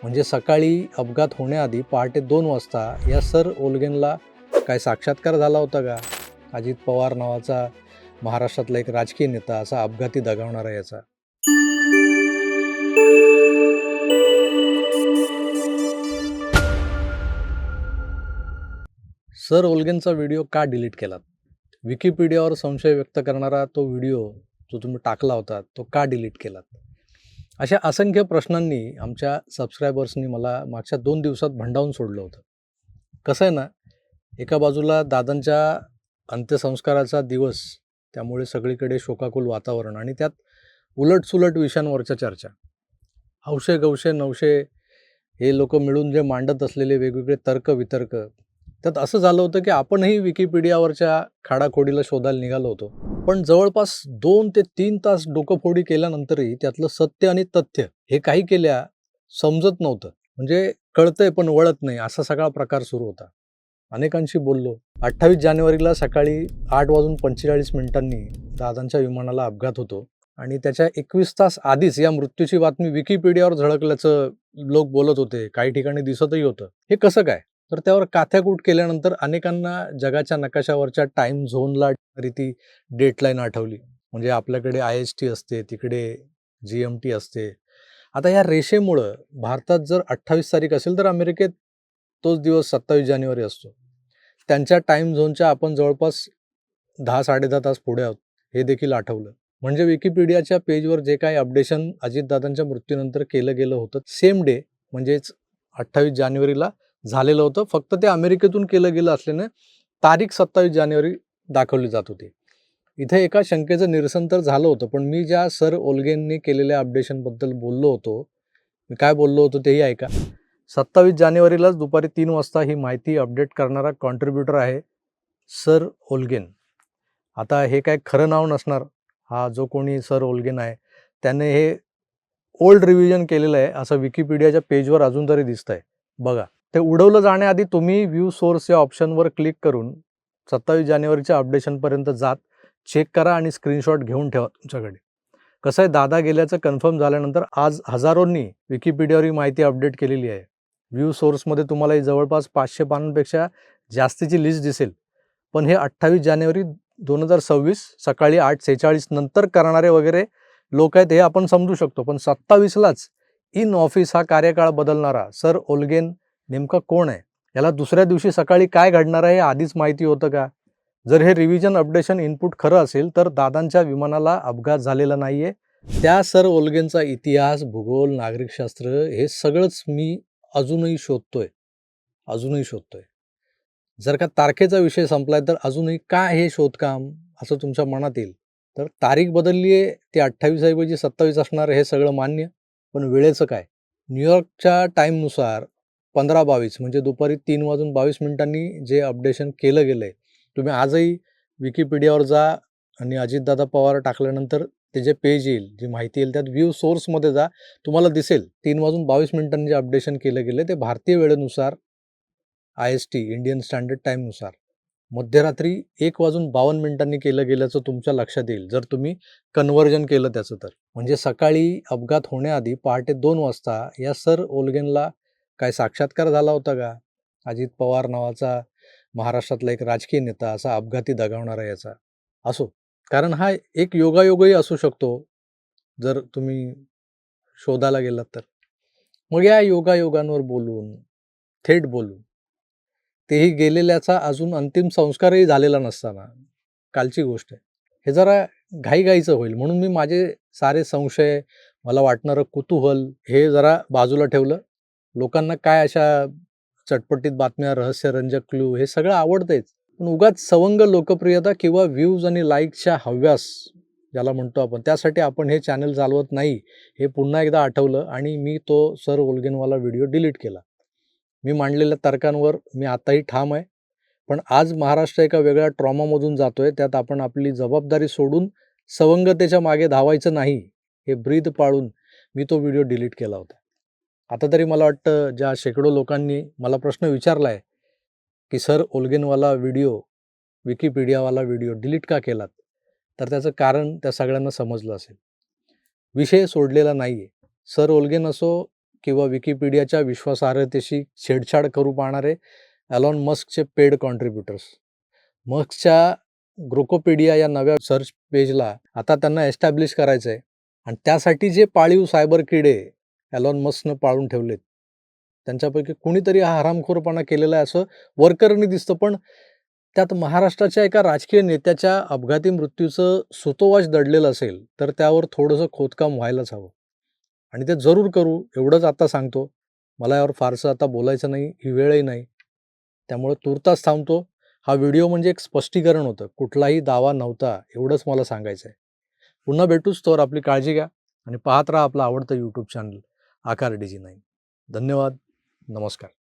म्हणजे सकाळी अपघात होण्याआधी पहाटे 2 वाजता या सर ओल्गेनला काय साक्षात्कार झाला होता का? अजित पवार नावाचा महाराष्ट्रातला एक राजकीय नेता असा अपघाती दगावणारा याचा. सर ओल्गेनचा व्हिडिओ का डिलीट केलात? विकिपीडियावर संशय व्यक्त करणारा तो व्हिडिओ जो तुम्ही टाकला होता तो का डिलीट केलात? अशा असंख्य प्रश्नांनी आमच्या सबस्क्रायबर्सनी मला मागच्या 2 दिवसात भंडावून सोडलं होतं. कसं आहे ना, एका बाजूला दादांच्या अंत्यसंस्काराचा दिवस, त्यामुळे सगळीकडे शोकाकुल वातावरण आणि त्यात उलटसुलट विषयांवरच्या चर्चा. हौशे गवशे नवशे हे लोक मिळून जे मांडत असलेले वेगवेगळे तर्क-वितर्क, त्यात असं झालं होतं की आपणही विकिपीडियावरच्या खाडाखोडीला शोधायला निघालो होतो. पण जवळपास 2 ते 3 तास डोकंफोडी केल्यानंतरही त्यातलं सत्य आणि तथ्य हे काही केल्या समजत नव्हतं. म्हणजे कळतंय पण वळत नाही असा सगळा प्रकार सुरू होता. अनेकांशी बोललो. 28 जानेवारीला सकाळी 8:45 दादांच्या विमानाला अपघात होतो आणि त्याच्या 21 तास आधीच या मृत्यूची बातमी विकिपीडियावर झळकल्याचं लोक बोलत होते. काही ठिकाणी दिसतही होतं. हे कसं काय? तर त्यावर काथ्याकूट केल्यानंतर अनेकांना जगाच्या नकाशावरच्या टाईम झोनला ती डेटलाईन आठवली. म्हणजे आपल्याकडे IST असते, तिकडे GMT असते. आता या रेषेमुळं भारतात जर 28 तारीख असेल तर अमेरिकेत तोच दिवस 27 जानेवारी असतो. त्यांच्या टाईम झोनच्या आपण जवळपास 10-10.5 तास पुढे आहोत हे देखील आठवलं. म्हणजे विकिपीडियाच्या पेजवर जे काही अपडेशन अजितदादांच्या मृत्यूनंतर केलं गेलं होतं सेम डे म्हणजेच 28 जानेवारीला झालेलं होतं. फक्त ते अमेरिकेतून केलं गेलं असल्याने तारीख 27 जानेवारी दाखवली जात होती. इथे एका शंकेचं निरसन तर झालं होतं, पण मी ज्या सर ओल्गेननी केलेल्या अपडेशनबद्दल बोललो होतो, मी काय बोललो होतो तेही ऐका. 27 जानेवारीलाच दुपारी 3 वाजता ही माहिती अपडेट करणारा कॉन्ट्रीब्युटर आहे सर ओल्गेन. आता हे काय खरं नाव नसणार. हा जो कोणी सर ओल्गेन आहे त्याने हे ओल्ड रिव्हिजन केलेलं आहे असं विकिपीडियाच्या पेजवर अजून तरी दिसतंय. बघा, ते उडवलं जाण्याआधी तुम्ही व्ह्यू सोर्स या ऑप्शनवर क्लिक करून 27 जानेवारीच्या अपडेशनपर्यंत जात चेक करा आणि स्क्रीनशॉट घेऊन ठेवा तुमच्याकडे. कसं आहे, दादा गेल्याचं कन्फर्म झाल्यानंतर आज हजारोंनी विकिपीडियावर ही माहिती अपडेट केलेली आहे. व्ह्यू सोर्समध्ये तुम्हाला ही जवळपास 500 पानांपेक्षा जास्तीची लिस्ट दिसेल. पण हे 28 जानेवारी 2026 सकाळी 8:46 नंतर करणारे वगैरे लोक आहेत हे आपण समजू शकतो. पण 27लाच इन ऑफिस हा कार्यकाळ बदलणारा सर ओल्गेन नेमका कोण आहे? याला दुसऱ्या दिवशी सकाळी काय घडणार आहे हे आधीच माहिती होतं का? जर हे रिव्हिजन अपडेशन इनपुट खरं असेल तर दादांच्या विमानाला अपघात झालेला नाहीये. त्या सर ओल्गेनचा इतिहास, भूगोल, नागरिकशास्त्र हे सगळंच मी अजूनही शोधतोय. जर का तारखेचा विषय संपलाय तर अजूनही काय हे शोधकाम असं तुमच्या मनात येईल. तर तारीख बदलली आहे, ती 28 ऐवजी 27 असणार हे सगळं मान्य. पण वेळेचं काय? न्यूयॉर्कच्या टाईमनुसार 15:22 म्हणजे दुपारी 3:22 जे अपडेशन केलं गेलंय, तुम्ही आजही विकिपीडियावर जा आणि अजितदादा पवार टाकल्यानंतर ते जे पेज येईल, जी माहिती येईल त्यात व्ह्यू सोर्समध्ये जा. तुम्हाला दिसेल 3:22 जे अपडेशन केलं गेलं ते भारतीय वेळेनुसार IST इंडियन स्टँडर्ड टाईमनुसार मध्यरात्री 1:52 केलं गेल्याचं तुमच्या लक्षात येईल जर तुम्ही कन्व्हर्जन केलं त्याचं तर. म्हणजे सकाळी अपघात होण्याआधी पहाटे 2 वाजता या सर ओल्गेनला काय साक्षात्कार झाला होता का? अजित पवार नावाचा महाराष्ट्रातला एक राजकीय नेता असा अपघाती दगावणारा याचा. असो, कारण हा एक योगायोगही असू शकतो जर तुम्ही शोधायला गेलात तर. मग या योगायोगांवर बोलून, थेट बोलून, तेही गेलेल्याचा अजून अंतिम संस्कारही झालेला नसताना कालची गोष्ट आहे. हे जरा घाईघाईचं होईल म्हणून मी माझे सारे संशय, मला वाटणारं कुतूहल हे जरा बाजूला ठेवलं. लोकांना काय अशा चटपटीत बातम्या, रहस्यरंजक क्लू हे सगळं आवडतंच. पण उगाच सवंग लोकप्रियता किंवा व्ह्यूज आणि लाईकच्या हव्यास ज्याला म्हणतो आपण, त्यासाठी आपण हे चॅनल चालवत नाही हे पुन्हा एकदा आठवलं आणि मी तो सर ओल्गेनवाला व्हिडिओ डिलीट केला. मी मांडलेल्या तर्कांवर मी आताही ठाम आहे. पण आज महाराष्ट्र एका वेगळ्या ट्रॉमामधून जातोय. त्यात आपण आपली जबाबदारी सोडून सवंगतेच्या मागे धावायचं नाही, हे ब्रीद पाळून मी तो व्हिडिओ डिलीट केला होता. आता तरी मला वाटतं ज्या शेकडो लोकांनी मला प्रश्न विचारला आहे, की सर ओल्गेनवाला व्हिडिओ, विकिपीडियावाला व्हिडिओ डिलीट का केलात? तर त्याचं कारण त्या सगळ्यांना समजलं असेल. विषय सोडलेला नाही आहे. सर ओल्गेन असो किंवा विकिपीडियाच्या विश्वासार्हतेशी छेडछाड करू पाहणारे एलॉन मस्कचे पेड कॉन्ट्रीब्युटर्स. मस्कच्या ग्रोकोपीडिया या नव्या सर्च पेजला आता त्यांना एस्टॅब्लिश करायचं आहे आणि त्यासाठी जे पाळीव सायबर किडे एलॉन मस्कनं पाळून ठेवलेत, त्यांच्यापैकी कुणीतरी हा हरामखोरपणा केलेला आहे असं वरकरणी दिसतं. पण त्यात महाराष्ट्राच्या एका राजकीय नेत्याच्या अपघाती मृत्यूचं सुतोवाच दडलेलं असेल, तर त्यावर थोडंसं खोदकाम व्हायलाच हवं आणि ते जरूर करू एवढंच आता सांगतो. मला यावर फारसं आता बोलायचं नाही, ही वेळही नाही. त्यामुळे तूर्तास थांबतो. हा व्हिडिओ म्हणजे एक स्पष्टीकरण होतं. कुठलाही दावा नव्हता एवढंच मला सांगायचं आहे. पुन्हा भेटूच, तोवर आपली काळजी घ्या आणि पाहत राहा आपलं आवडतं YouTube चॅनल आकार DG9. धन्यवाद. नमस्कार.